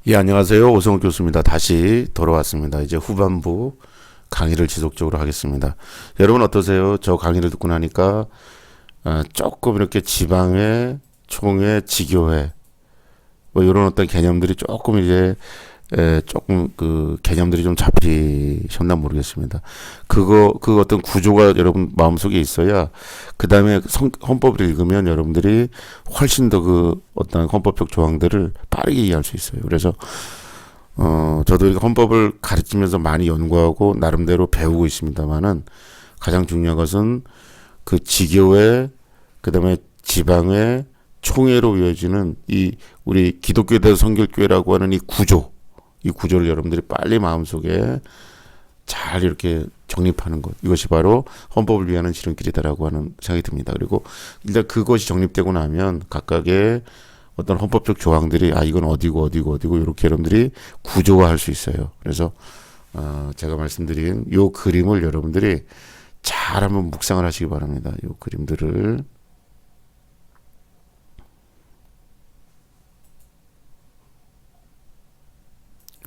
예, 안녕하세요. 오성욱 교수입니다. 다시 돌아왔습니다. 이제 후반부 강의를 지속적으로 하겠습니다. 여러분 어떠세요? 저 강의를 듣고 나니까 조금 이렇게 지방회, 총회, 지교회 뭐 이런 어떤 개념들이 조금 이제 조금 그 개념들이 좀 잡히셨나 모르겠습니다. 그 어떤 구조가 여러분 마음속에 있어야 그 다음에 헌법을 읽으면 여러분들이 훨씬 더 그 어떤 헌법적 조항들을 빠르게 이해할 수 있어요. 그래서 저도 이렇게 헌법을 가르치면서 많이 연구하고 나름대로 배우고 있습니다만은 가장 중요한 것은 그 지교회, 그 다음에 지방회, 총회로 이어지는 이 우리 기독교 대성결교회라고 하는 이 구조를 여러분들이 빨리 마음속에 잘 이렇게 정립하는 것. 이것이 바로 헌법을 위하는 지름길이다라고 하는 생각이 듭니다. 그리고 일단 그것이 정립되고 나면 각각의 어떤 헌법적 조항들이 이건 어디고 이렇게 여러분들이 구조화할 수 있어요. 그래서 제가 말씀드린 요 그림을 여러분들이 잘 한번 묵상을 하시기 바랍니다. 요 그림들을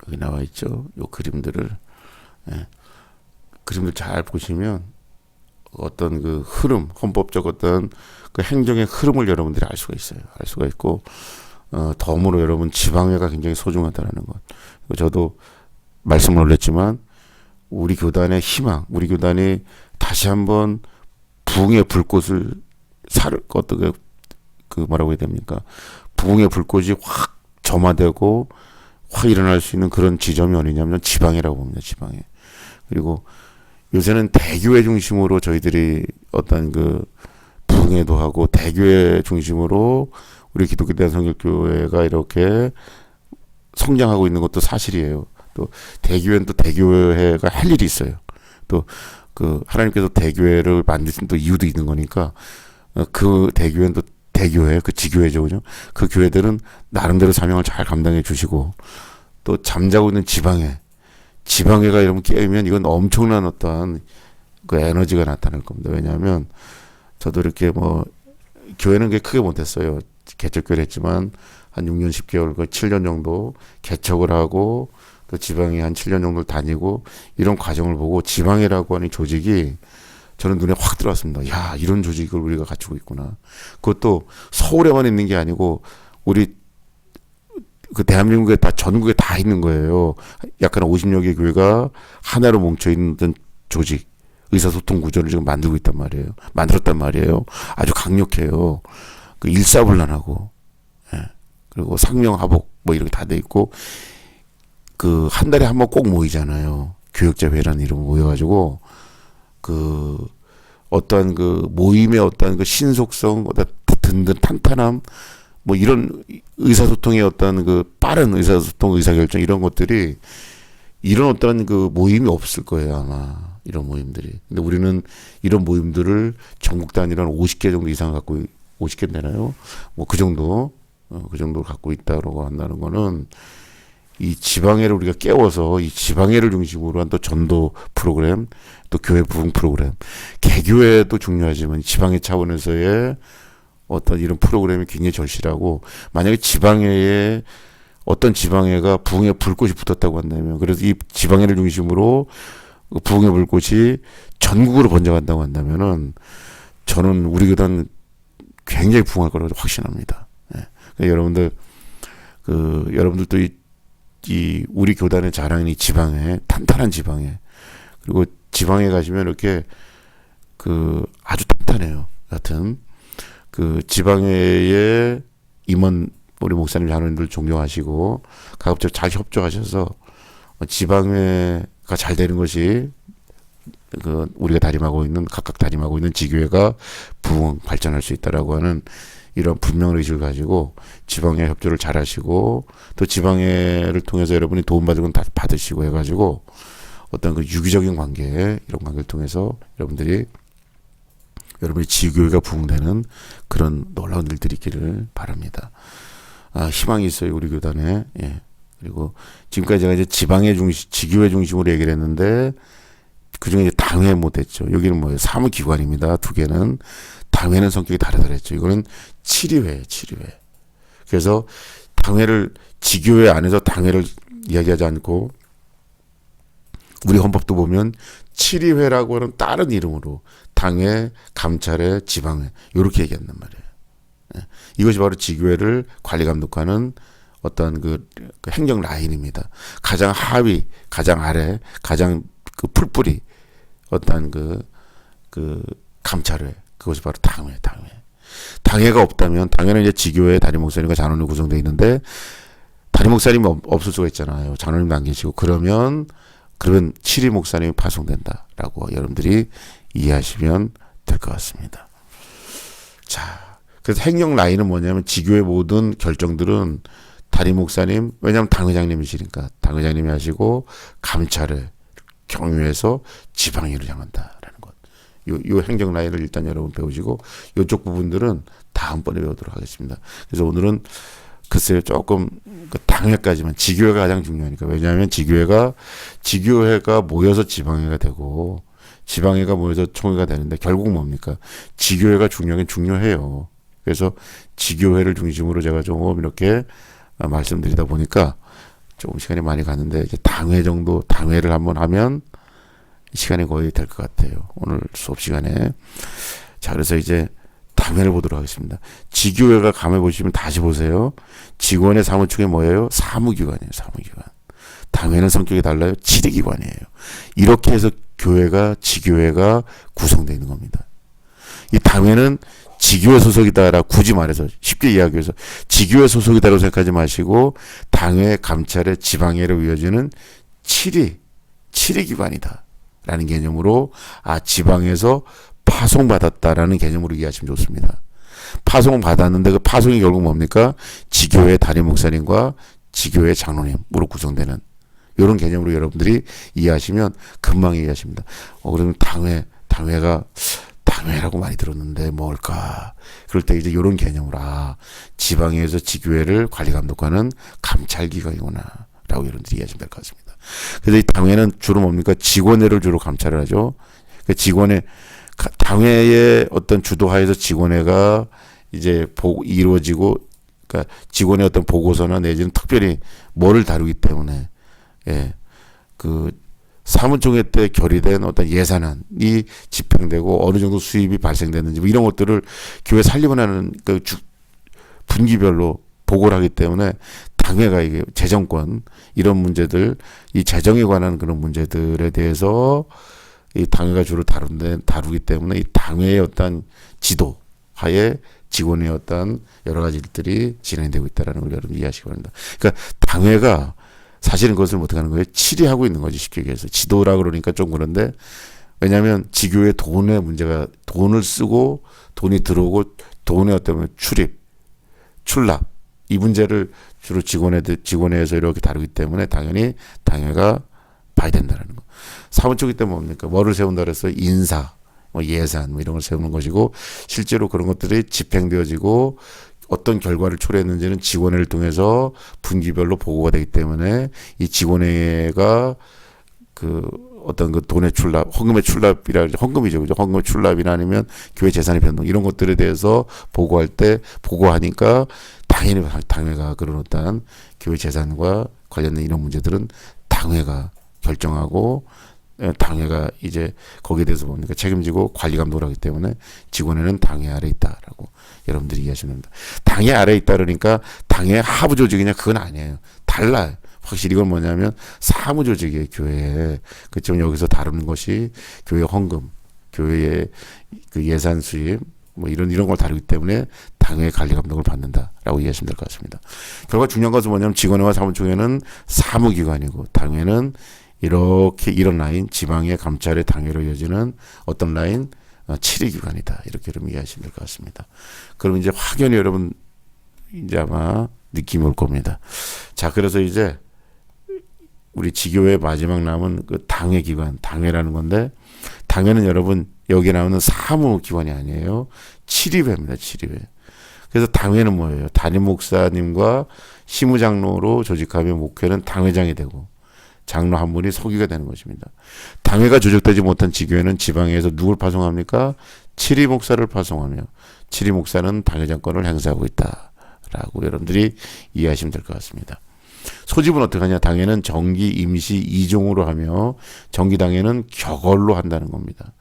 여기 나와 있죠. 요 그림들을 그림들 잘 보시면 어떤 그 흐름, 헌법적 어떤 그 행정의 흐름을 여러분들이 알 수가 있어요. 알 수가 있고 덤으로 여러분 지방회가 굉장히 소중하다라는 것. 저도 말씀을 올렸지만 우리 교단의 희망, 우리 교단이 다시 한번 부흥의 불꽃을 어떻게 그 뭐라고 해야 됩니까? 부흥의 불꽃이 확 점화되고 확 일어날 수 있는 그런 지점이 어디냐면 지방이라고 봅니다. 지방에. 그리고 요새는 대교회 중심으로 저희들이 어떤 그 부흥회도 하고 대교회 중심으로 우리 기독교 대성결교회가 이렇게 성장하고 있는 것도 사실이에요. 또 대교회는 또 대교회가 할 일이 있어요. 또 그 하나님께서 대교회를 만드신 또 이유도 있는 거니까 그 대교회는 또 대교회, 그 지교회죠, 그죠? 그 교회들은 나름대로 사명을 잘 감당해 주시고 또 잠자고 있는 지방회가 여러분 깨우면 이건 엄청난 어떤 그 에너지가 나타날 겁니다. 왜냐하면 저도 이렇게 뭐 교회는 게 크게 못했어요. 개척교회를 했지만 한 6년 10개월, 7년 정도 개척을 하고 또 지방에 한 7년 정도 다니고 이런 과정을 보고 지방회라고 하는 조직이 저는 눈에 확 들어왔습니다. 야, 이런 조직을 우리가 갖추고 있구나. 그것도 서울에만 있는 게 아니고 우리 그 대한민국에 다 전국에 다 있는 거예요. 약간 50여 개 교회가 하나로 뭉쳐 있는 조직, 의사소통 구조를 지금 만들었단 말이에요. 아주 강력해요. 그 일사불란하고, 그리고 상명하복 뭐 이런 게 다 돼 있고 그 한 달에 한 번 꼭 모이잖아요. 교역자회라는 이름 모여가지고 그 어떠한 그 모임의 어떠한 그 신속성, 어떤 든든 탄탄함, 뭐 이런 의사소통의 어떤 그 빠른 의사소통, 의사결정 이런 것들이 이런 어떤 그 모임이 없을 거예요 아마 이런 모임들이. 근데 우리는 이런 모임들을 전국 단위로 한 50개 정도 이상 갖고 50개 되나요? 뭐 그 정도 그 정도 갖고 있다라고 한다는 거는 이 지방회를 우리가 깨워서 이 지방회를 중심으로 한 또 전도 프로그램, 또 교회 부흥 프로그램, 개교회도 중요하지만 지방회 차원에서의 어떤 이런 프로그램이 굉장히 절실하고 만약에 지방회에 어떤 지방회가 부흥의 불꽃이 붙었다고 한다면 그래서 이 지방회를 중심으로 부흥의 불꽃이 전국으로 번져간다고 한다면은 저는 우리 교단 굉장히 부흥할 거라고 확신합니다. 여러분들 여러분들도 이 우리 교단의 자랑인 이 지방회, 탄탄한 지방회, 그리고 지방에 가시면 이렇게 그 아주 탄탄해요. 여하튼 그 지방회의 임원 우리 목사님 자녀님들 존경하시고 가급적 잘 협조하셔서 지방회가 잘 되는 것이 그 우리가 각각 다짐하고 있는 지교회가 부흥 발전할 수 있다라고 하는 이런 분명한 의식을 가지고 지방회 협조를 잘 하시고 또 지방회를 통해서 여러분이 도움받은 건 다 받으시고 해가지고 어떤 그 유기적인 관계, 이런 관계를 통해서 여러분이 지교회가 부흥되는 그런 놀라운 일들이 있기를 바랍니다. 희망이 있어요, 우리 교단에. 예. 그리고 지금까지 제가 이제 지교회 중심으로 얘기를 했는데 그 중에 이제 당회 못했죠. 여기는 뭐예요? 사무기관입니다. 두 개는. 당회는 성격이 다르다 그랬죠. 이거는 치리회예요, 치리회. 그래서 당회를 지교회 안에서 당회를 이야기하지 않고 우리 헌법도 보면 치리회라고 하는 다른 이름으로 당회, 감찰회, 지방회 이렇게 얘기한단 말이에요. 예. 이것이 바로 지교회를 관리 감독하는 어떤 그 행정 라인입니다. 가장 하위, 가장 아래, 가장 그 풀뿌리 어떤 그 감찰회 그것이 바로 당회. 당회가 없다면 당회는 이제 지교회 담임 목사님과 잔원이 구성되어 있는데 담임 목사님이 없을 수가 있잖아요. 잔원님도 안 계시고 그러면 치리 목사님이 파송된다라고 여러분들이 이해하시면 될 것 같습니다. 자, 그래서 행정 라인은 뭐냐면 지교회 모든 결정들은 담임 목사님, 왜냐하면 당회장님이시니까 당회장님이 하시고 감찰을 경유해서 지방회를 향한다라는 것. 요 행정 라인을 일단 여러분 배우시고 이쪽 부분들은 다음번에 배우도록 하겠습니다. 그래서 오늘은 글쎄요 조금 당회까지만 지교회가 가장 중요하니까 왜냐하면 지교회가 모여서 지방회가 되고 지방회가 모여서 총회가 되는데 결국 뭡니까? 지교회가 중요하긴 중요해요. 그래서 지교회를 중심으로 제가 좀 이렇게 말씀드리다 보니까 조금 시간이 많이 갔는데 이제 당회를 한번 하면 시간이 거의 될 것 같아요. 오늘 수업 시간에. 자, 그래서 이제 당회를 보도록 하겠습니다. 지교회가 감해 보시면 다시 보세요. 직원의 사무총회 뭐예요? 사무기관이에요. 사무기관. 당회는 성격이 달라요. 치리기관이에요. 이렇게 해서 지교회가 구성되어 있는 겁니다. 이 당회는 지교회 소속이다라 굳이 말해서 쉽게 이야기해서 지교회 소속이다라고 생각하지 마시고 당회, 감찰회, 지방회로 이어지는 치리기관이다 라는 개념으로 지방에서 파송받았다라는 개념으로 이해하시면 좋습니다. 파송받았는데 그 파송이 결국 뭡니까? 지교회 담임 목사님과 지교회 장로님으로 구성되는 이런 개념으로 여러분들이 이해하시면 금방 이해하십니다. 그러면 당회라고 많이 들었는데 뭘까? 그럴 때 이제 이런 개념으로 지방에서 지교회를 관리 감독하는 감찰기관이구나 라고 여러분들이 이해하시면 될 것 같습니다. 그래서 이 당회는 주로 뭡니까? 직원회를 주로 감찰을 하죠. 당회의 어떤 주도하에서 직원회가 이제 이루어지고, 그러니까 직원의 어떤 보고서나 내지는 특별히 뭐를 다루기 때문에, 사무총회 때 결의된 어떤 예산안이 집행되고 어느 정도 수입이 발생됐는지 이런 것들을 교회 살림을 하는 분기별로 보고를 하기 때문에 당회가 이게 재정권 이런 문제들, 이 재정에 관한 그런 문제들에 대해서 이 당회가 주로 다루기 때문에 이 당회의 어떤 지도 하에 직원의 어떤 여러 가지 일들이 진행되고 있다는 걸 여러분 이해하시기 바랍니다. 그러니까 당회가 사실은 그것을 어떻게 하는 거예요? 치리하고 있는 거지, 쉽게 얘기해서. 지도라 그러니까 좀 그런데, 왜냐하면 지교의 돈의 문제가, 돈을 쓰고 돈이 들어오고 돈의 어떤 출납 이 문제를 주로 직원회에서 이렇게 다루기 때문에 당연히 당회가 봐야 된다는 거. 사무총회 때 뭡니까? 뭐를 세운다 그랬어요? 인사, 예산 이런 걸 세우는 것이고 실제로 그런 것들이 집행되어지고 어떤 결과를 초래했는지는 직원회를 통해서 분기별로 보고가 되기 때문에 이 직원회가 어떤 돈의 헌금의 헌금이죠. 그죠? 헌금의 출납이나 아니면 교회 재산의 변동 이런 것들에 대해서 보고하니까 당연히 당회가 그런 어떤 교회 재산과 관련된 이런 문제들은 당회가 결정하고 당회가 이제 거기에 대해서 뭡니까? 책임지고 관리 감독을 하기 때문에 직원회는 당회 아래 있다라고 여러분들이 이해하시면 됩니다. 당회 아래 있다 그러니까 당회 하부 조직이냐 그건 아니에요. 달라요. 확실히 이건 뭐냐면 사무 조직이에요. 교회에. 그렇지만 여기서 다루는 것이 교회 헌금, 교회의 예산 수입 이런 걸 다루기 때문에 당회 관리 감독을 받는다라고 이해하시면 될 것 같습니다. 결과 중요한 것은 뭐냐면 직원회와 사무총회는 사무기관이고 당회는 이런 라인, 지방의 감찰의 당회로 이어지는 어떤 라인, 치리기관이다. 이렇게 좀 이해하시면 될 것 같습니다. 그럼 이제 확연히 여러분, 이제 아마 느낌이 올 겁니다. 자, 그래서 이제 우리 지교회 마지막 남은 당회라는 건데, 당회는 여러분, 여기 나오는 사무기관이 아니에요. 치리회입니다, 치리회. 그래서 당회는 뭐예요? 담임 목사님과 시무장로로 조직하면 목회는 당회장이 되고, 장로 한 분이 서기가 되는 것입니다. 당회가 조직되지 못한 지교회는 지방에서 누굴 파송합니까? 치리 목사를 파송하며 치리 목사는 당회장권을 행사하고 있다. 라고 여러분들이 이해하시면 될 것 같습니다. 소집은 어떻게 하냐? 당회는 정기, 임시, 2종으로 하며 정기당회는 격언로 한다는 겁니다.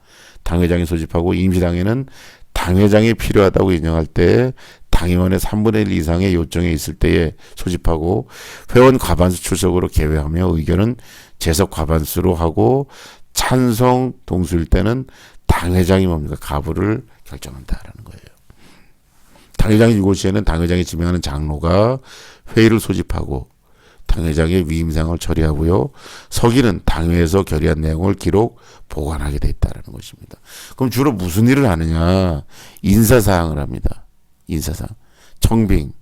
당회장이 소집하고 임시당회는 당회장이 필요하다고 인정할 때 당의원의 3분의 1 이상의 요청이 있을 때에 소집하고 회원 과반수 출석으로 개회하며 의견은 재석 과반수로 하고 찬성 동수일 때는 당회장이 뭡니까? 가부를 결정한다라는 거예요. 당회장이 유고 시에는 당회장이 지명하는 장로가 회의를 소집하고 당회장의 위임사항을 처리하고요. 서기는 당회에서 결의한 내용을 기록, 보관하게 돼 있다는 것입니다. 그럼 주로 무슨 일을 하느냐? 인사사항을 합니다. 인사사항. 청빙,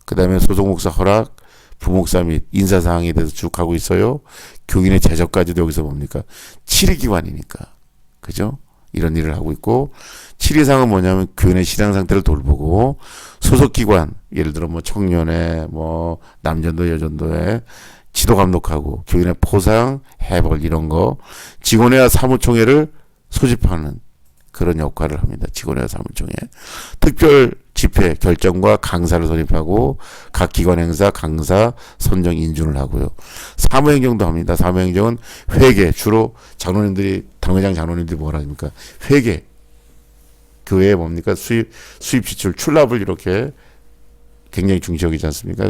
그 다음에 소속목사 허락, 부목사 및 인사사항에 대해서 쭉 하고 있어요. 교인의 제적까지도 여기서 뭡니까? 치리기관이니까. 그죠? 이런 일을 하고 있고, 치리상은 뭐냐면 교인의 신앙 상태를 돌보고, 소속기관, 예를 들어 뭐 청년회, 뭐 남전도 여전도회 지도 감독하고, 교인의 포상, 해벌 이런 거, 직원회와 사무총회를 소집하는 그런 역할을 합니다. 직원회와 사무총회. 특별 집회 결정과 강사를 선임하고 각 기관 행사 강사 선정 인준을 하고요. 사무행정도 합니다. 사무행정은 회계, 주로 장로님들이 당회장 장로님들이 뭐라 합니까? 회계. 교회에 뭡니까? 수입 지출 출납을 이렇게 굉장히 중시 여기지 않습니까?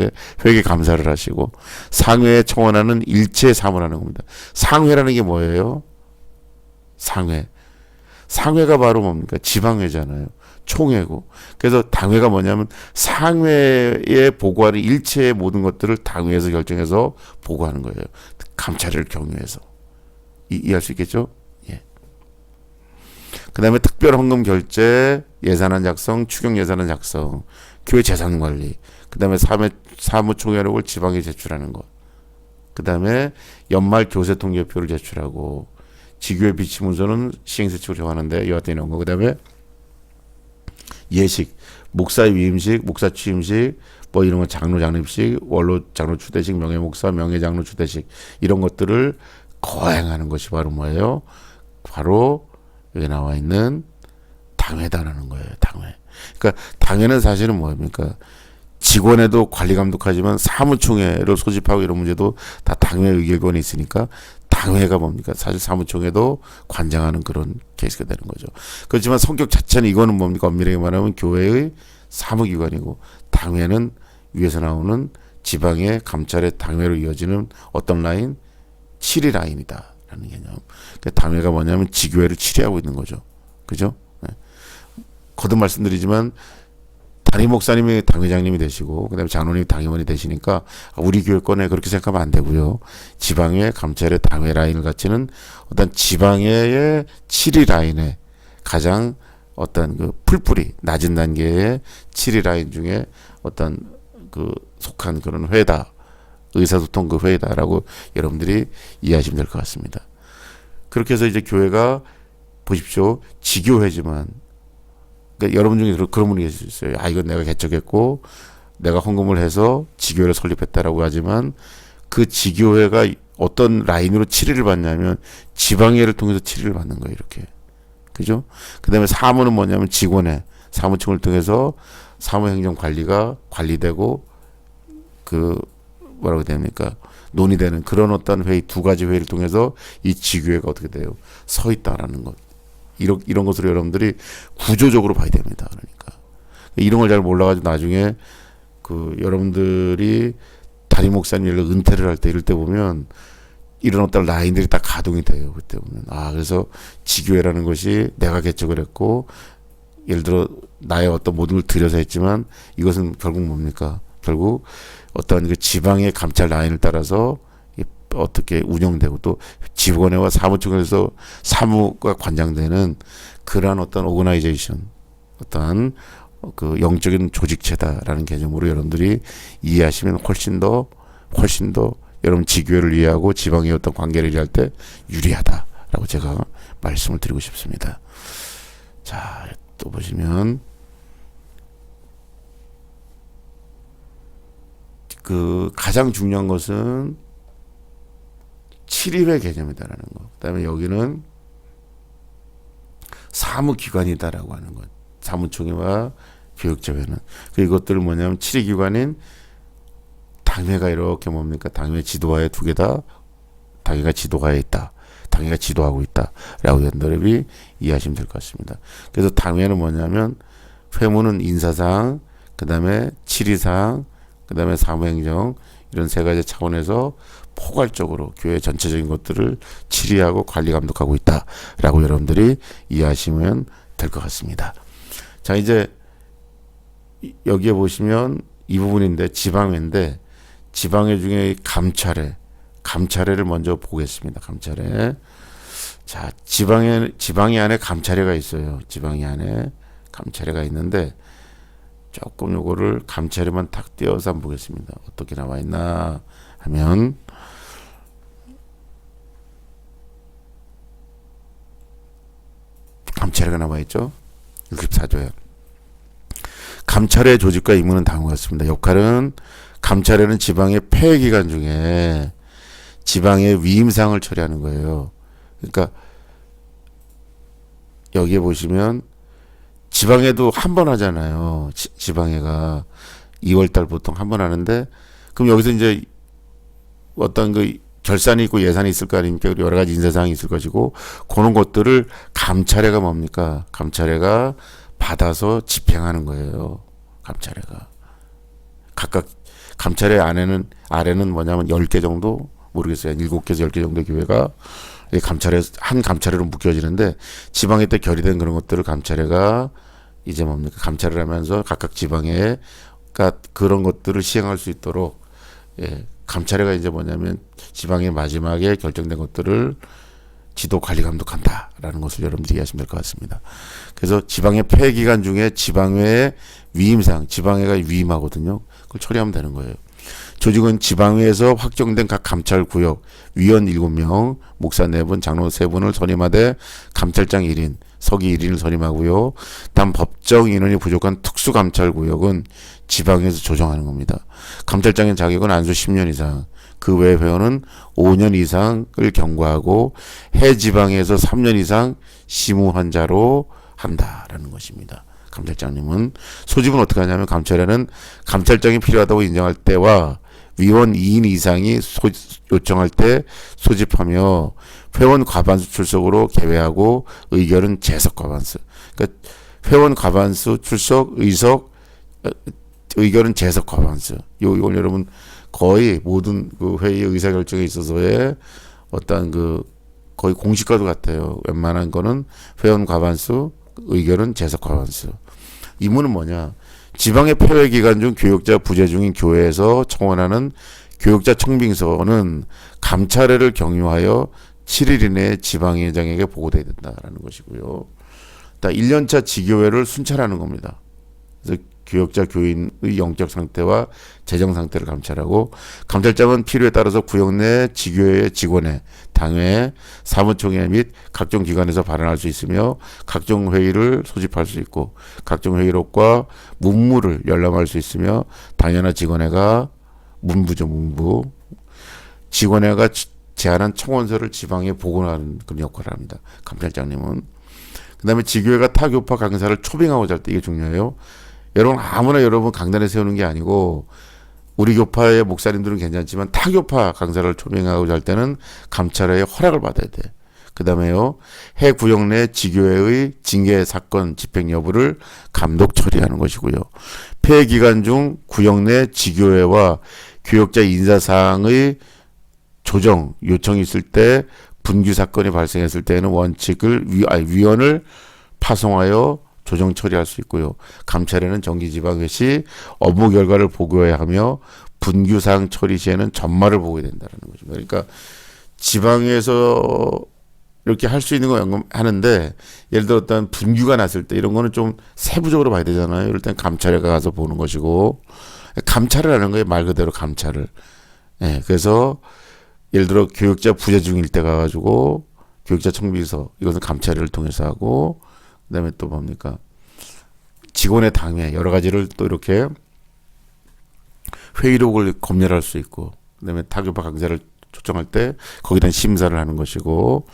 회계 감사를 하시고 상회에 청원하는 일체 사무라는 겁니다. 상회라는 게 뭐예요? 상회. 상회가 바로 뭡니까? 지방회잖아요. 총회고. 그래서 당회가 뭐냐면 상회에 보고하는 일체의 모든 것들을 당회에서 결정해서 보고하는 거예요. 감찰을 경유해서. 이해할 수 있겠죠? 예. 그 다음에 특별 헌금 결제, 예산안 작성, 추경 예산안 작성, 교회 재산 관리, 그 다음에 사무총회록을 지방에 제출하는 것. 그 다음에 연말 교세 통계표를 제출하고, 지교회 비치 문서는 시행세칙으로 정하는데 여하튼 이런 거. 그 다음에 예식, 목사의 위임식, 목사 취임식, 뭐 이런 거 장로 장립식, 원로 장로 추대식, 명예 목사, 명예 장로 추대식 이런 것들을 거행하는 것이 바로 뭐예요? 바로 여기 나와 있는 당회다라는 거예요. 당회. 그러니까 당회는 사실은 뭡니까? 직원에도 관리 감독하지만 사무총회를 소집하고 이런 문제도 다 당회 의결권이 있으니까 당회가 뭡니까? 사실 사무총회도 관장하는 그런 케이스가 되는 거죠. 그렇지만 성격 자체는 이거는 뭡니까? 엄밀하게 말하면 교회의 사무기관이고 당회는 위에서 나오는 지방의 감찰의 당회로 이어지는 어떤 라인? 치리 라인이다라는 개념. 그러니까 당회가 뭐냐면 지교회를 치리하고 있는 거죠. 그죠? 네. 거듭 말씀드리지만 담임 목사님이 당회장님이 되시고 그다음에 장로님이 당회원이 되시니까 우리 교회 거네 그렇게 생각하면 안 되고요. 지방의 감찰의 당회 라인을 갖추는 어떤 지방의 7위 라인에 가장 어떤 그 풀뿌리 낮은 단계의 7위 라인 중에 어떤 그 속한 그런 회다. 의사소통 그 회의다라고 여러분들이 이해하시면 될 것 같습니다. 그렇게 해서 이제 교회가 보십시오. 지교회지만 그러니까 여러분 중에 그런 분이 계실 수 있어요. 아, 이건 내가 개척했고 내가 헌금을 해서 지교회를 설립했다라고 하지만 그 지교회가 어떤 라인으로 치리를 받냐면 지방회를 통해서 치리를 받는 거예요. 이렇게. 그죠? 그 다음에 사무는 뭐냐면 직원회, 사무총을 통해서 사무행정 관리가 관리되고 그 뭐라고 됩니까? 논의되는 그런 어떤 회의, 두 가지 회의를 통해서 이 지교회가 어떻게 돼요? 서 있다라는 것. 이런 것으로 여러분들이 구조적으로 봐야 됩니다. 그러니까. 이런 걸 잘 몰라가지고 나중에 그 여러분들이 담임 목사님 은퇴를 할 때 이럴 때 보면 이런 어떤 라인들이 딱 가동이 돼요. 그때 보면. 아, 그래서 지교회라는 것이 내가 개척을 했고 예를 들어 나의 어떤 모든 걸 들여서 했지만 이것은 결국 뭡니까? 결국 어떤 그 지방의 감찰 라인을 따라서 어떻게 운영되고 또 직원회와 사무총에서 사무가 관장되는 그러한 어떤 오거나이제이션, 어떤 그 영적인 조직체다라는 개념으로 여러분들이 이해하시면 훨씬 더 여러분 지교회를 이해하고 지방의 어떤 관계를 이해할 때 유리하다라고 제가 말씀을 드리고 싶습니다. 자, 또 보시면 그 가장 중요한 것은 7일의 개념이다라는 것. 그다음에 여기는 사무기관이다라고 하는 것. 사무총회와 교육자회는. 이것들을 뭐냐면 질의기관인 당회가 이렇게 뭡니까? 당회 지도하에 두 개 다 당회가 지도하에 있다. 당회가 지도하고 있다라고 연도랩이 이해하시면 될 것 같습니다. 그래서 당회는 뭐냐면 회무는 인사상, 그 다음에 질의상, 그 다음에 사무행정 이런 세 가지 차원에서 포괄적으로 교회 전체적인 것들을 질의하고 관리 감독하고 있다라고 여러분들이 이해하시면 될 것 같습니다. 자, 이제 여기에 보시면 이 부분인데 지방회인데 지방회 중에 감찰회를 먼저 보겠습니다. 감찰회. 자, 지방회 안에 감찰회가 있어요. 지방회 안에 감찰회가 있는데 조금 요거를 감찰회만 탁 띄어서 한번 보겠습니다. 어떻게 나와 있나 하면 감찰회가 나와 있죠. 64조에. 감찰회 조직과 임무는 다음과 같습니다. 역할은 감찰회는 지방의 폐회 기간 중에 지방의 위임사항을 처리하는 거예요. 그러니까 여기에 보시면 지방회도 한 번 하잖아요. 지방회가 2월달 보통 한 번 하는데 그럼 여기서 이제 어떤 그 결산이 있고 예산이 있을 거 아닙니까? 여러 가지 인사사항이 있을 것이고 그런 것들을 감찰회가 뭡니까? 감찰회가 받아서 집행하는 거예요. 감찰회가. 각각 감찰회 아래는 뭐냐면 10개 정도 모르겠어요. 7개에서 10개 정도 교회가 한 감찰회로 묶여지는데 지방회 때 결의된 그런 것들을 감찰회가 이제 뭡니까? 감찰을 하면서 각각 지방회가 그런 것들을 시행할 수 있도록 감찰회가 이제 뭐냐면 지방의 마지막에 결정된 것들을 지도 관리 감독한다라는 것을 여러분들이 이해하시면 될 것 같습니다. 그래서 지방의 폐회 기간 중에 지방회의 위임상, 지방회가 위임하거든요. 그걸 처리하면 되는 거예요. 조직은 지방회에서 확정된 각 감찰구역 위원 7명, 목사 4분, 장로 3분을 선임하되 감찰장 1인, 서기 1인을 선임하고요. 단 법정 인원이 부족한 특수감찰구역은 지방에서 조정하는 겁니다. 감찰장의 자격은 안수 10년 이상, 그 외 회원은 5년 이상을 경과하고 해지방에서 3년 이상 시무환자로 한다라는 것입니다. 감찰장님은 소집은 어떻게 하냐면 감찰에는 감찰장이 필요하다고 인정할 때와 위원 2인 이상이 요청할 때 소집하며 회원 과반수 출석으로 개회하고 의결은 재석 과반수. 그러니까 회원 과반수 출석 의결은 재석 과반수. 이건 여러분 거의 모든 그 회의 의사결정에 있어서의 어떤 그 거의 공식과도 같아요. 웬만한 거는 회원 과반수, 의결은 재석 과반수. 이문은 뭐냐? 지방의 폐회 기간 중 교역자 부재 중인 교회에서 청원하는 교역자 청빙서는 감찰회를 경유하여 7일 이내에 지방회장에게 보고돼야 된다라는 것이고요. 1년차 지교회를 순찰하는 겁니다. 그래서 교역자 교인의 영적 상태와 재정 상태를 감찰하고 감찰장은 필요에 따라서 구역 내 지교회 직원회, 당회, 사무총회 및 각종 기관에서 발언할 수 있으며 각종 회의를 소집할 수 있고 각종 회의록과 문무를 열람할 수 있으며 당회나 직원회가 문부 직원회가 제안한 청원서를 지방에 보고하는 그런 역할을 합니다. 감찰장님은. 그 다음에 지교회가 타교파 강사를 초빙하고자 할 때 이게 중요해요. 여러분 아무나 여러분 강단에 세우는 게 아니고 우리 교파의 목사님들은 괜찮지만 타교파 강사를 초빙하고자 할 때는 감찰회의 허락을 받아야 돼. 그 다음에요. 해 구역 내 지교회의 징계 사건 집행 여부를 감독 처리하는 것이고요. 폐해 기간 중 구역 내 지교회와 교역자 인사사항의 조정 요청이 있을 때 분규 사건이 발생했을 때는 위원을 파송하여 조정 처리할 수 있고요. 감찰회는 정기지방회 시 업무 결과를 보고해야 하며 분규사항 처리 시에는 전말을 보고해야 된다는 거죠. 그러니까 지방에서 이렇게 할 수 있는 거 하는데 예를 들어 어떤 분규가 났을 때 이런 거는 좀 세부적으로 봐야 되잖아요. 이럴 땐 감찰회가 가서 보는 것이고 감찰을 하는 거예요. 말 그대로 감찰을. 그래서 예를 들어 교역자 부재 중일 때 가가지고 교역자 청비서 이것은 감찰회를 통해서 하고 그다음에 또 뭡니까? 직원의 당회 여러 가지를 또 이렇게 회의록을 검열할 수 있고 그다음에 타교파 강사를 초청할 때 거기에 대한 심사를 하는 것이고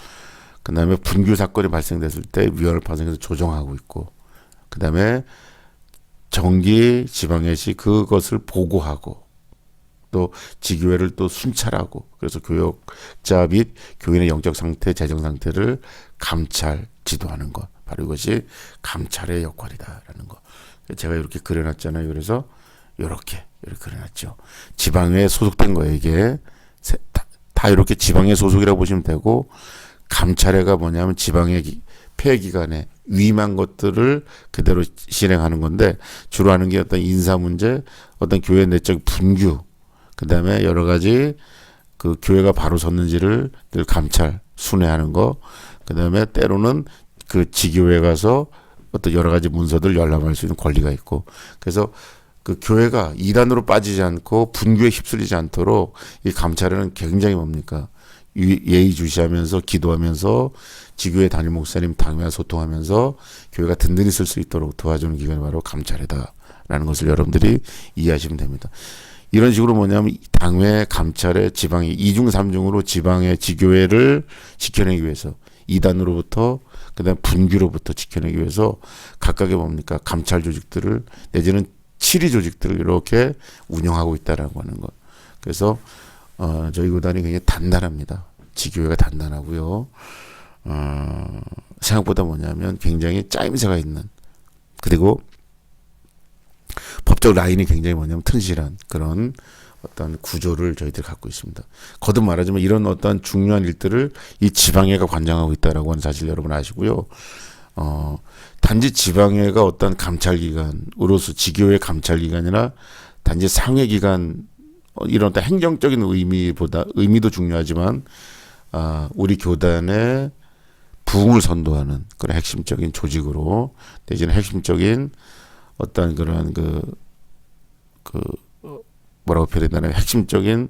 그다음에 분규 사건이 발생됐을 때 위원을 파송해서 조정하고 있고 그다음에 정기 지방회시 그것을 보고하고 또 지교회를 또 순찰하고 그래서 교역자 및 교인의 영적 상태, 재정 상태를 감찰, 지도하는 것. 바로 이것이 감찰의 역할이다라는 거. 제가 이렇게 그려놨잖아요. 그래서 이렇게 그려놨죠. 지방에 소속된 거에게 다 이렇게 지방에 소속이라고 보시면 되고 감찰회가 뭐냐면 지방의 폐기관에 위임한 것들을 그대로 실행하는 건데 주로 하는 게 어떤 인사 문제, 어떤 교회 내적 분규, 그 다음에 여러 가지 그 교회가 바로 섰는지를 늘 감찰, 순회하는 거, 그 다음에 때로는 그 지교회 가서 어떤 여러 가지 문서들 열람할 수 있는 권리가 있고, 그래서 그 교회가 이단으로 빠지지 않고 분규에 휩쓸리지 않도록 이 감찰에는 굉장히 뭡니까? 예의주시하면서 기도하면서 지교회 담임 목사님 당회와 소통하면서 교회가 든든히 쓸 수 있도록 도와주는 기관이 바로 감찰회다라는 것을 여러분들이 이해하시면 됩니다. 이런 식으로 뭐냐면 당회, 감찰회, 지방이 이중 삼중으로 지방의 지교회를 지켜내기 위해서 이단으로부터 그다음 분규로부터 지켜내기 위해서 각각의 뭡니까 감찰 조직들을 내지는 치리 조직들을 이렇게 운영하고 있다라고 하는 것. 그래서 저희 교단이 굉장히 단단합니다. 지교회가 단단하고요. 생각보다 뭐냐면 굉장히 짜임새가 있는 그리고 법적 라인이 굉장히 뭐냐면 튼실한 그런 어떤 구조를 저희들이 갖고 있습니다. 거듭 말하자면 이런 어떤 중요한 일들을 이 지방회가 관장하고 있다라고 하는 사실 여러분 아시고요. 단지 지방회가 어떤 감찰기관으로서 지교회 감찰기관이나 단지 상회기관 이런 어떤 행정적인 의미도 중요하지만 우리 교단의 부흥을 선도하는 그런 핵심적인 조직으로 내지는 핵심적인 어떤 그런 뭐라고 표현해야 되나 핵심적인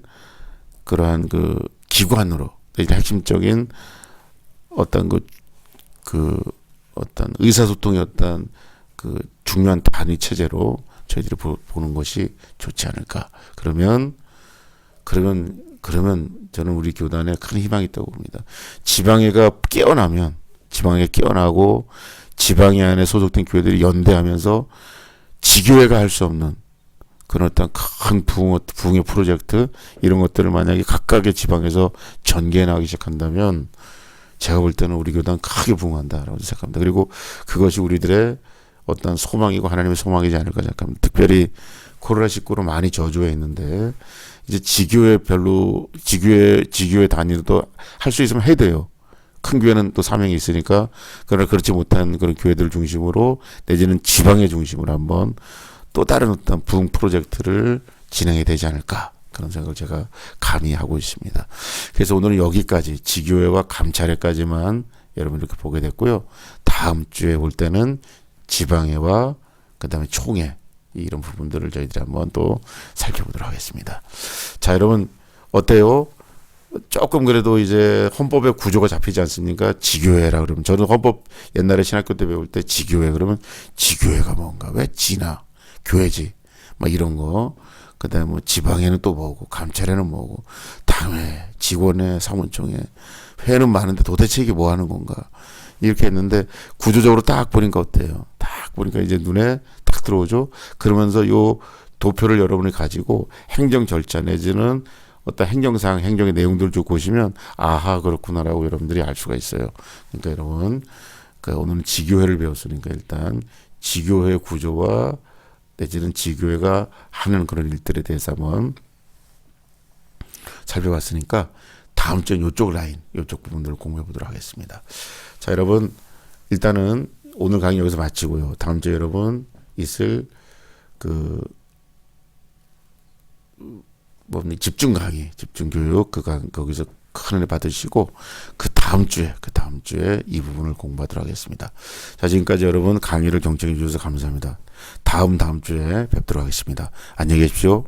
그러한 그 기관으로 내지는 핵심적인 어떤 어떤 의사소통의 어떤 그 중요한 단위 체제로 저희들이 보는 것이 좋지 않을까. 그러면 저는 우리 교단에 큰 희망이 있다고 봅니다. 지방회가 깨어나면 지방회가 깨어나고 지방회 안에 소속된 교회들이 연대하면서 지교회가 할 수 없는 그런 어떤 큰 부흥의 프로젝트 이런 것들을 만약에 각각의 지방에서 전개해 나가기 시작한다면 제가 볼 때는 우리 교단 크게 부흥한다라고 생각합니다. 그리고 그것이 우리들의 어떤 소망이고 하나님의 소망이지 않을까 생각합니다. 특별히 코로나19로 많이 저조해 있는데 이제 지교회 단위로도 할 수 있으면 해야 돼요. 큰 교회는 또 사명이 있으니까 그러나 그렇지 못한 그런 교회들 중심으로 내지는 지방의 중심으로 한번 또 다른 어떤 부흥 프로젝트를 진행해야 되지 않을까 그런 생각을 제가 감히 하고 있습니다. 그래서 오늘은 여기까지 지교회와 감찰회까지만 여러분 이렇게 보게 됐고요. 다음 주에 올 때는 지방회와 그 다음에 총회 이런 부분들을 저희들이 한번 또 살펴보도록 하겠습니다. 자, 여러분 어때요? 조금 그래도 이제 헌법의 구조가 잡히지 않습니까? 지교회라 그러면 저는 헌법 옛날에 신학교 때 배울 때 지교회 그러면 지교회가 뭔가 왜 지나 교회지 막 이런 거 그다음에 뭐 지방회는 또 뭐고 감찰회는 뭐고 당회 직원회 사무총회 회는 많은데 도대체 이게 뭐 하는 건가 이렇게 했는데 구조적으로 딱 보니까 어때요? 딱 보니까 이제 눈에 딱 들어오죠. 그러면서 요 도표를 여러분이 가지고 행정 절차 내지는 어떤 행정상 행정의 내용들을 쭉 보시면 아하 그렇구나라고 여러분들이 알 수가 있어요. 그러니까 여러분 오늘은 지교회를 배웠으니까 일단 지교회 구조와 내지는 지교회가 하는 그런 일들에 대해서 한번 살펴봤으니까 다음 주엔 이쪽 라인, 이쪽 부분들을 공부해 보도록 하겠습니다. 자, 여러분 일단은 오늘 강의 여기서 마치고요. 다음 주에 여러분 있을 집중 강의, 집중 교육 거기서 큰 은혜 받으시고 그 다음 주에 이 부분을 공부하도록 하겠습니다. 자, 지금까지 여러분 강의를 경청해 주셔서 감사합니다. 다음 주에 뵙도록 하겠습니다. 안녕히 계십시오.